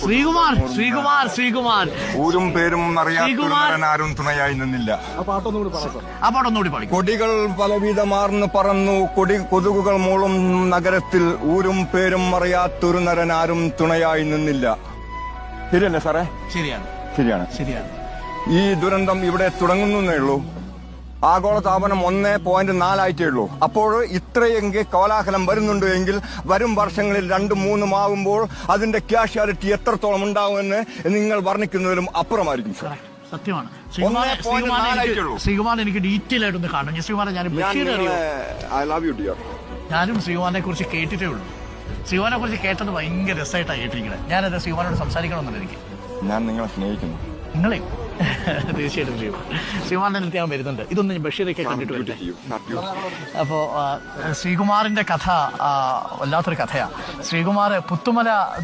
ശ്രീകുമാർ ഊരും പേരും അറിയാത്തവരും തുണയായി നിന്നില്ല. ആ പാട്ടൊന്നുകൂടി പാടി. കൊടികൾ പലവിധമാർന്നു പറന്നു, കൊതുകുകൾ മൂളും നഗരത്തിൽ ഊരും പേരും അറിയാത്തൊരു നരനാരും തുണയായി നിന്നില്ല. ശരിയല്ലേ സാറേ? ശരിയാണ്. ഈ ദുരന്തം ഇവിടെ തുടങ്ങുന്നേ ഉള്ളൂ. ആഗോളതാപനം 1.4 ആയിട്ടേ ഉള്ളൂ. അപ്പോൾ ഇത്രയെങ്കിൽ കോലാഹലം വരുന്നുണ്ട് എങ്കിൽ വരും വർഷങ്ങളിൽ 2-3 ആവുമ്പോൾ അതിന്റെ ക്യാഷ്വാലിറ്റി എത്രത്തോളം ഉണ്ടാവുമെന്ന് നിങ്ങൾ വർണ്ണിക്കുന്നതിലും അപ്പുറമായിരിക്കും സാർ. സത്യമാണ്. ശ്രീകുമാർ എനിക്ക് ഡീറ്റെയിൽ ആയിട്ടൊന്ന് കാണണം. ഞാനും ശ്രീകുമാറിനെ കുറിച്ച് കേട്ടിട്ടേ ഉള്ളൂ. ശ്രീകുമാറിനെ കുറിച്ച് കേട്ടത് ഭയങ്കര രസമായിട്ടാണ് കേട്ടിരിക്കുന്നത്. ഞാനത് ശ്രീകുമാറിനോട് സംസാരിക്കണമെന്നുണ്ട് എനിക്ക്. ഞാൻ നിങ്ങളെ സ്നേഹിക്കുന്നു. നിങ്ങളെ തീർച്ചയായിട്ടും ശ്രീകുമാറിന്റെ അടുത്ത് ഞാൻ വരുന്നുണ്ട്. ഇതൊന്നും ബഷീറൊക്കെ കണ്ടിട്ട് വരട്ടെ. അപ്പോ ശ്രീകുമാറിന്റെ കഥ വല്ലാത്തൊരു കഥയാണ്. ശ്രീകുമാർ പുത്തുമല